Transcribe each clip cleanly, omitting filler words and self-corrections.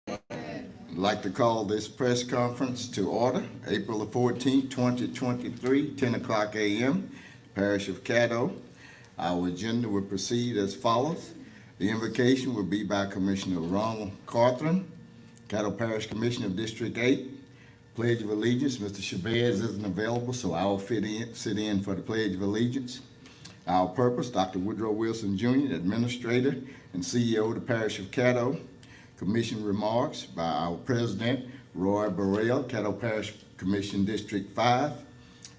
I'd like to call this press conference to order, April the 14th, 2023, 10 o'clock a.m., Parish of Caddo. Our agenda will proceed as follows. The invocation will be by Commissioner Ronald Carthren, Caddo Parish Commissioner of District 8. Pledge of Allegiance, Mr. Chavez isn't available, so I'll sit in for the Pledge of Allegiance. Our purpose, Dr. Woodrow Wilson Jr., Administrator and CEO of the Parish of Caddo. Commission remarks by our President, Roy Burrell, Caddo Parish Commission District 5.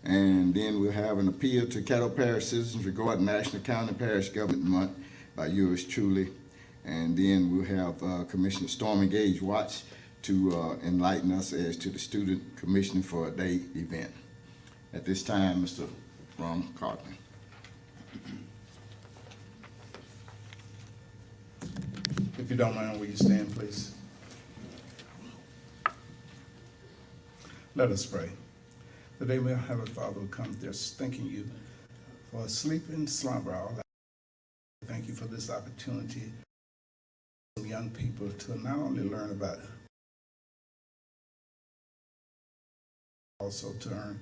And then we'll have an appeal to Caddo Parish citizens regarding National County Parish Government Month by yours truly. And then we'll have Commissioner Stormy Gage Watts to enlighten us as to the Student Commissioner for a Day event. At this time, Mr. Ron Cartman. If you don't mind, will you stand, please? Let us pray. Today, we have a Father who comes just thanking you for sleep and slumber. Thank you for this opportunity for young people to not only learn about it, also to earn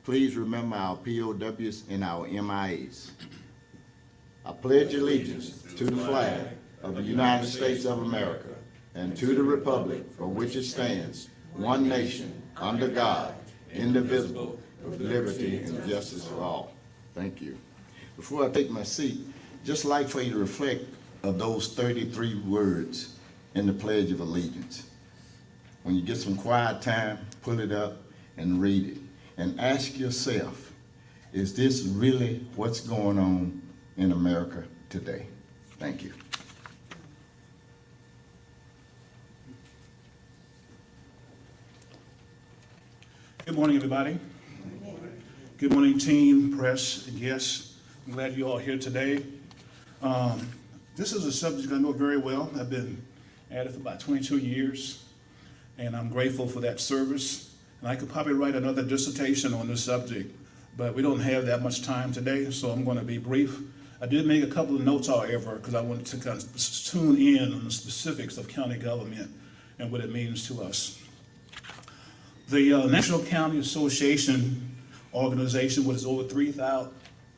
Please remember our POWs and our MIAs. I pledge allegiance to the flag of the United States of America and to the republic for which it stands, one nation, under God, indivisible, with liberty and justice for all. Thank you. Before I take my seat, just like for you to reflect of those 33 words in the Pledge of Allegiance. When you get some quiet time, pull it up and read it. And ask yourself, is this really what's going on in America today? Thank you. Good morning, everybody. Good morning, team, press, and guests. I'm glad you're all here today. This is a subject I know very well. I've been at it for about 22 years, and I'm grateful for that service. And I could probably write another dissertation on this subject, but we don't have that much time today, so I'm going to be brief. I did make a couple of notes, however, because I wanted to kind of tune in on the specifics of county government and what it means to us. The National County Association organization, with its over 3,000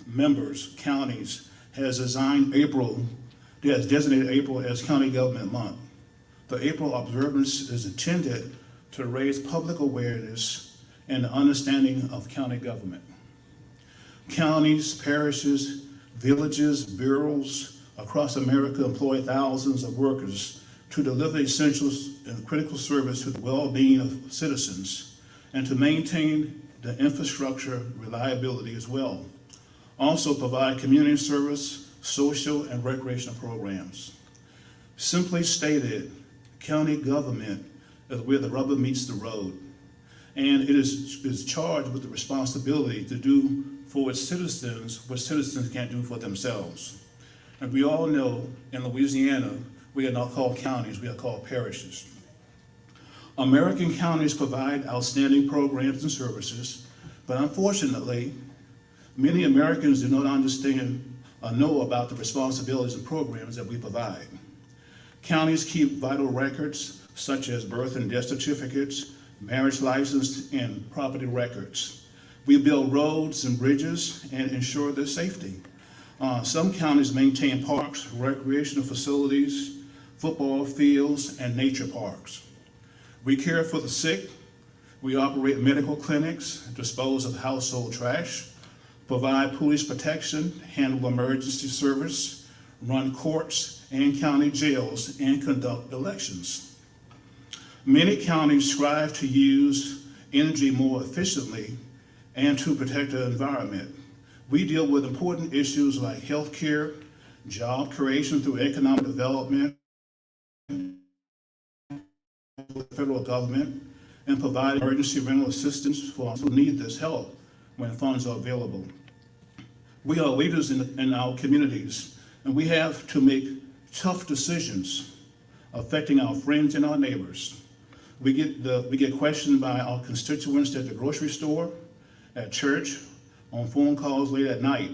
members, counties, has designated April as County Government Month. The April observance is intended to raise public awareness and understanding of county government. Counties, parishes, villages, bureaus across America employ thousands of workers to deliver essentials and critical service to the well-being of citizens and to maintain the infrastructure reliability as well. Also provide community service, social and recreational programs. Simply stated, county government is where the rubber meets the road, and it is charged with the responsibility to do for its citizens what citizens can't do for themselves. And we all know in Louisiana, we are not called counties, we are called parishes. American counties provide outstanding programs and services, but unfortunately, many Americans do not understand or know about the responsibilities and programs that we provide. Counties keep vital records such as birth and death certificates, marriage license, and property records. We build roads and bridges and ensure their safety. Some counties maintain parks, recreational facilities, football fields, and nature parks. We care for the sick. We operate medical clinics, dispose of household trash, provide police protection, handle emergency service, run courts and county jails, and conduct elections. Many counties strive to use energy more efficiently and to protect the environment. We deal with important issues like healthcare, job creation through economic development, with the federal government, and provide emergency rental assistance for those who need this help when funds are available. We are leaders in our communities, and we have to make tough decisions affecting our friends and our neighbors. We get questioned by our constituents at the grocery store, at church, on phone calls late at night.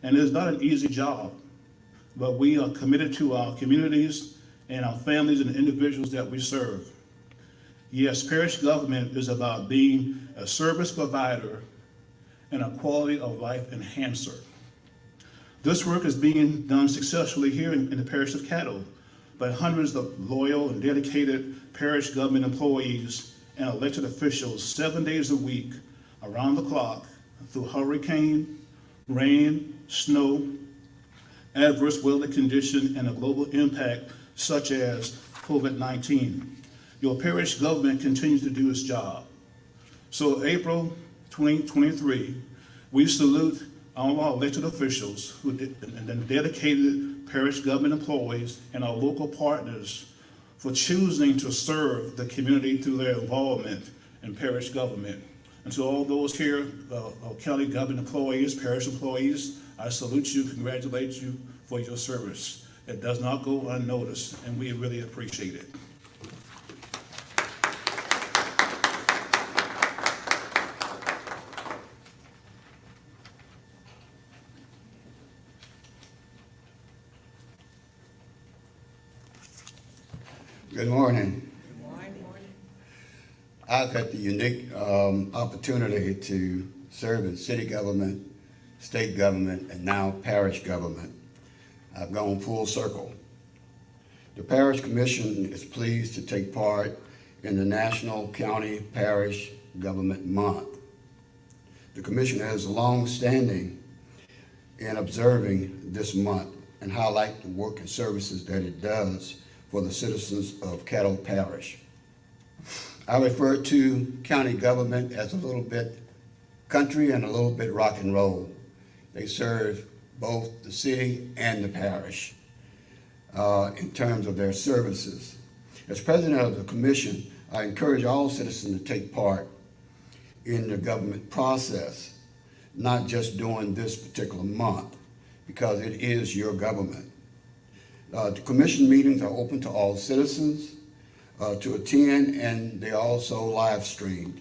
And it's not an easy job, but we are committed to our communities and our families and the individuals that we serve. Yes, parish government is about being a service provider and a quality of life enhancer. This work is being done successfully here in the Parish of Caddo by hundreds of loyal and dedicated parish government employees and elected officials 7 days a week, around the clock, through hurricane, rain, snow, adverse weather condition, and a global impact such as COVID-19. Your parish government continues to do its job. So April 2023, we salute all our elected officials and the dedicated parish government employees and our local partners for choosing to serve the community through their involvement in parish government. And to all those here, county government employees, parish employees, I salute you, congratulate you for your service. It does not go unnoticed, and we really appreciate it. Good morning. Good morning. I've had the unique opportunity to serve in city government, state government, and now parish government. I've gone full circle. The Parish Commission is pleased to take part in the National County Parish Government Month. The Commission has a long standing in observing this month and highlight the work and services that it does for the citizens of Caddo Parish. I refer to county government as a little bit country and a little bit rock and roll. They serve both the city and the parish in terms of their services. As president of the commission, I encourage all citizens to take part in the government process, not just during this particular month, because it is your government. The commission meetings are open to all citizens to attend, and they're also live streamed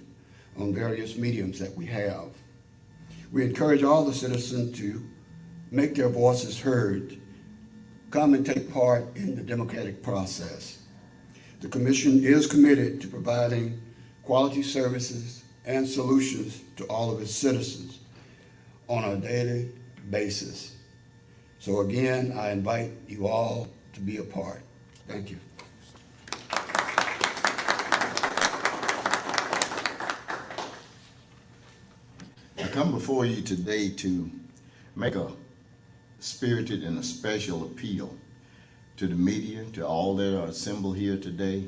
on various mediums that we have. We encourage all the citizens to make their voices heard, come and take part in the democratic process. The commission is committed to providing quality services and solutions to all of its citizens on a daily basis. So again, I invite you all to be a part. Thank you. I come before you today to make a spirited and a special appeal to the media, to all that are assembled here today,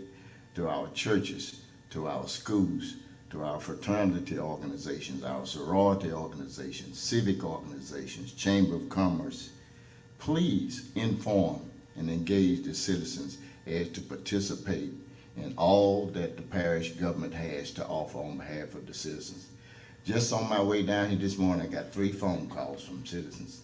to our churches, to our schools, to our fraternity organizations, our sorority organizations, civic organizations, Chamber of Commerce. Please inform and engage the citizens as to participate in all that the parish government has to offer on behalf of the citizens. Just on my way down here this morning, I got 3 phone calls from citizens.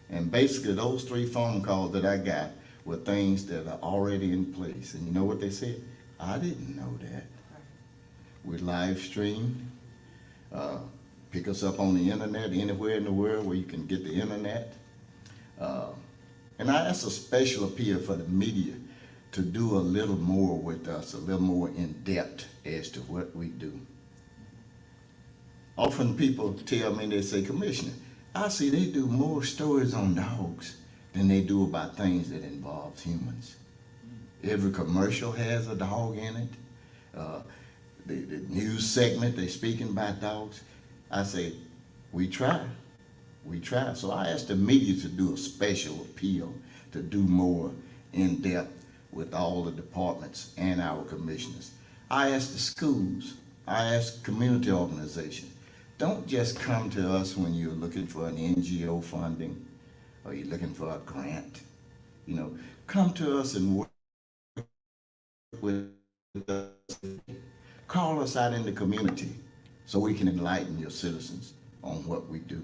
And basically those 3 phone calls that I got were things that are already in place. And you know what they said? I didn't know that. We live stream, pick us up on the internet anywhere in the world where you can get the internet. And that's a special appeal for the media to do a little more with us, a little more in depth as to what we do. Often people tell me, they say, Commissioner, I see they do more stories on dogs than they do about things that involve humans. Every commercial has a dog in it. The news segment, they're speaking about dogs. I say, we try. So I asked the media to do a special appeal to do more in depth with all the departments and our commissioners. I asked the schools, I asked community organizations, don't just come to us when you're looking for an NGO funding or you're looking for a grant. You know, come to us and work with us. Call us out in the community so we can enlighten your citizens on what we do.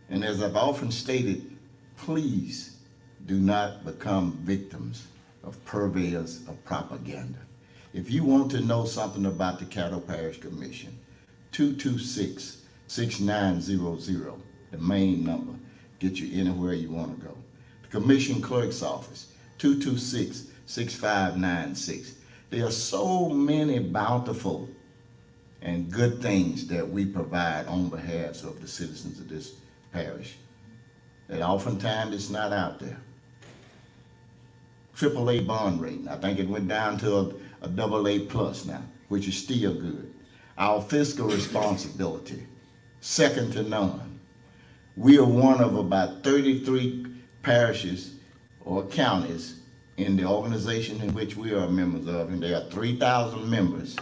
And as I've often stated, please do not become victims of purveyors of propaganda. If you want to know something about the Caddo Parish Commission, 226-6900, the main number, get you anywhere you want to go. The Commission Clerk's Office, 226-6596. There are so many bountiful and good things that we provide on behalf of the citizens of this parish that oftentimes it's not out there. AAA bond rating, I think it went down to a AA plus now, which is still good. Our fiscal responsibility, second to none. We are one of about 33 parishes or counties in the organization in which we are members of, and there are 3,000 members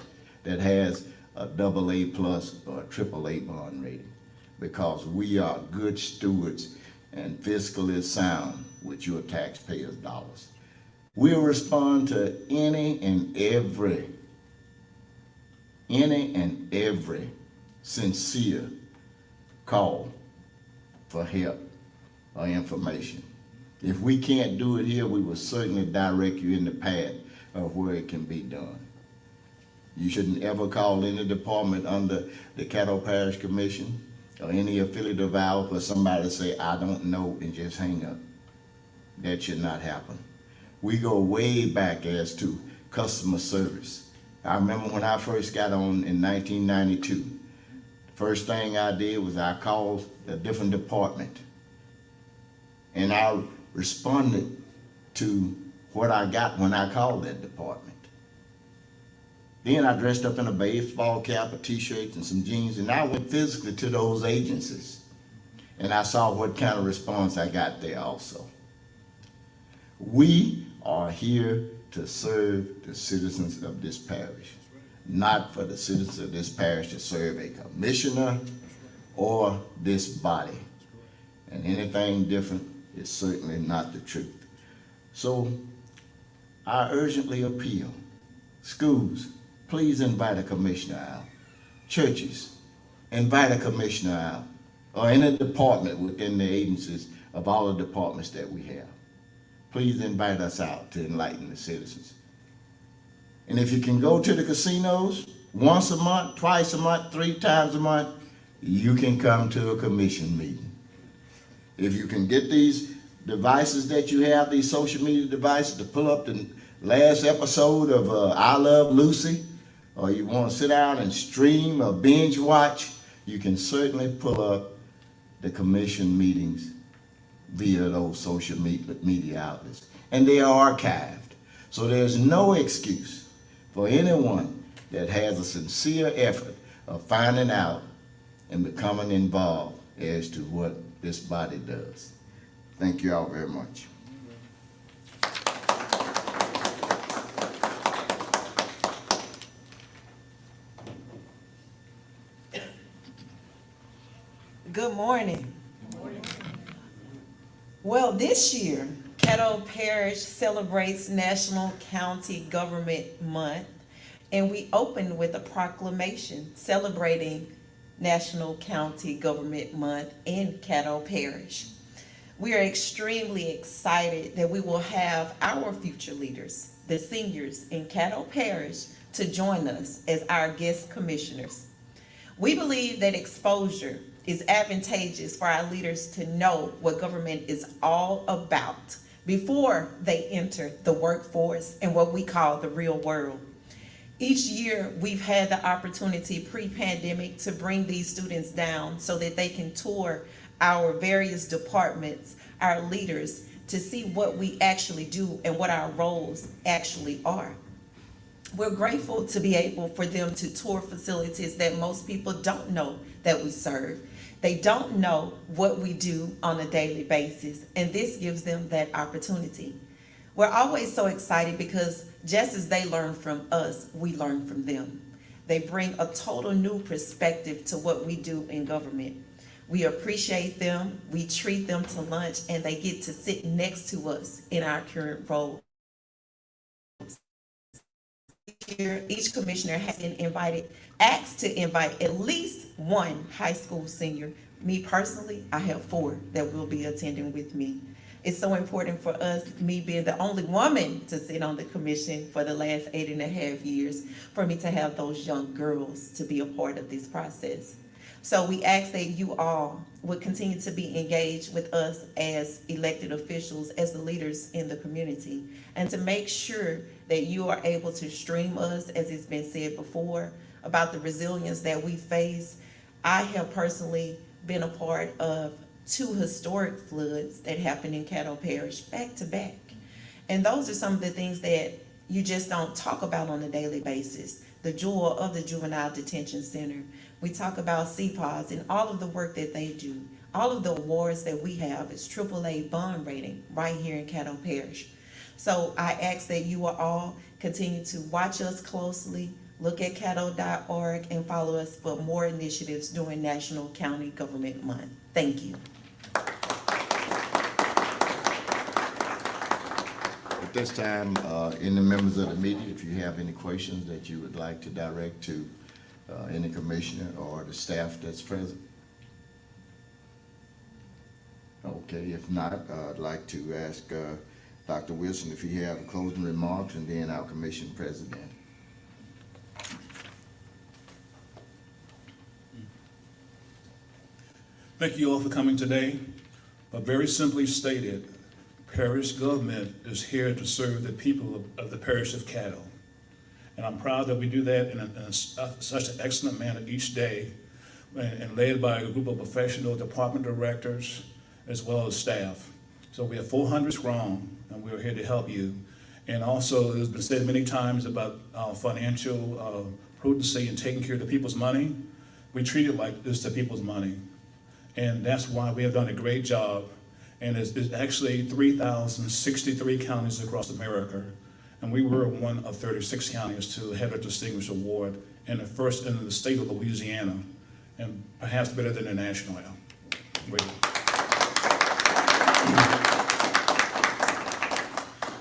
that has a AA plus or a AAA bond rating, because we are good stewards and fiscally sound with your taxpayers' dollars. We'll respond to any and every sincere call for help or information. If we can't do it here, we will certainly direct you in the path of where it can be done. You shouldn't ever call any department under the Caddo Parish Commission or any affiliate of ours for somebody to say, I don't know, and just hang up. That should not happen. We go way back as to customer service. I remember when I first got on in 1992, the first thing I did was I called a different department, and I responded to what I got when I called that department. Then I dressed up in a baseball cap, a t-shirt, and some jeans, and I went physically to those agencies, and I saw what kind of response I got there also. We are here to serve the citizens of this parish, not for the citizens of this parish to serve a commissioner or this body. And anything different is certainly not the truth. So I urgently appeal, schools, please invite a commissioner out. Churches, invite a commissioner out, or any department within the agencies of all the departments that we have. Please invite us out to enlighten the citizens. And if you can go to the casinos once a month, twice a month, 3 times a month, you can come to a commission meeting. If you can get these devices that you have, these social media devices, to pull up the last episode of I Love Lucy, or you want to sit down and stream or binge watch, you can certainly pull up the commission meetings via those social media outlets. And they are archived. So there's no excuse for anyone that has a sincere effort of finding out and becoming involved as to what this body does. Thank you all very much. Good morning. Well, this year, Caddo Parish celebrates National County Government Month, and we opened with a proclamation celebrating National County Government Month in Caddo Parish. We are extremely excited that we will have our future leaders, the seniors in Caddo Parish, to join us as our guest commissioners. We believe that exposure is advantageous for our leaders to know what government is all about before they enter the workforce and what we call the real world. Each year, we've had the opportunity pre-pandemic to bring these students down so that they can tour our various departments, our leaders, to see what we actually do and what our roles actually are. We're grateful to be able for them to tour facilities that most people don't know that we serve. They don't know what we do on a daily basis, and this gives them that opportunity. We're always so excited because just as they learn from us, we learn from them. They bring a total new perspective to what we do in government. We appreciate them, we treat them to lunch, and they get to sit next to us in our current role. year, each commissioner has been asked to invite at least one high school senior. Me personally, I have 4 that will be attending with me. It's so important for us, me being the only woman to sit on the commission for the last 8.5 years, for me to have those young girls to be a part of this process. So we ask that you all would continue to be engaged with us as elected officials, as the leaders in the community, and to make sure that you are able to stream us, as it's been said before, about the resilience that we face. I have personally been a part of 2 historic floods that happened in Caddo Parish back to back. And those are some of the things that you just don't talk about on a daily basis. The jewel of the Juvenile Detention Center. We talk about CPAWS and all of the work that they do. All of the awards that we have is AAA bond rating right here in Caddo Parish. So I ask that you will all continue to watch us closely, look at caddo.org, and follow us for more initiatives during National County Government Month. Thank you. At this time, any members of the media, if you have any questions that you would like to direct to any commissioner or the staff that's present? Okay, if not, I'd like to ask Dr. Wilson if he have closing remarks, and then our commission president. Thank you all for coming today. But very simply stated, parish government is here to serve the people of the parish of Caddo. And I'm proud that we do that in such an excellent manner each day, and led by a group of professional department directors as well as staff. So we are 400 strong, and we're here to help you. And also, it's been said many times about our financial prudency and taking care of the people's money. We treat it like this to people's money. And that's why we have done a great job. And it's actually 3,063 counties across America. And we were one of 36 counties to have a distinguished award, and the first in the state of Louisiana, and perhaps better than the national. Great.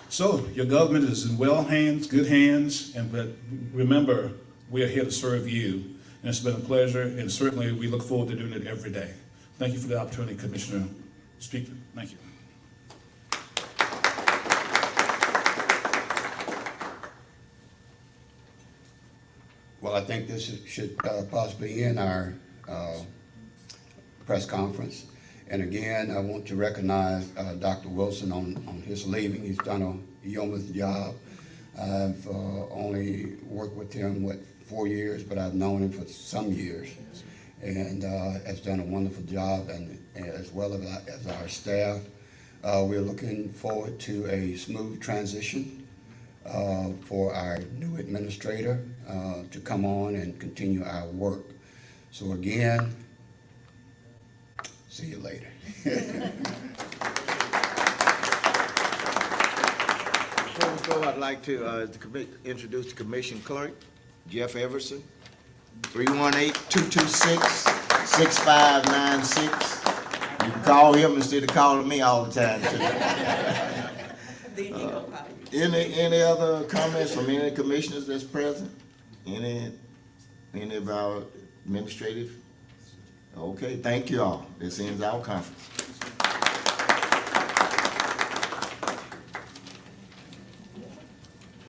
So your government is in good hands, but remember, we are here to serve you. And it's been a pleasure, and certainly we look forward to doing it every day. Thank you for the opportunity, Commissioner Speaker. Thank you. Well, I think this should possibly end our press conference. And again, I want to recognize Dr. Wilson on his leaving. He's done a yeoman's job. I've only worked with him, 4 years, but I've known him for some years, and has done a wonderful job, and as well as our staff. We're looking forward to a smooth transition for our new administrator to come on and continue our work. So again, see you later. Before we go, I'd like to introduce the commission clerk, Jeff Everson, 318-226-6596. You can call him instead of calling me all the time, too. Any other comments from any commissioners that's present? Any of our administrative? Okay, thank you all. This ends our conference.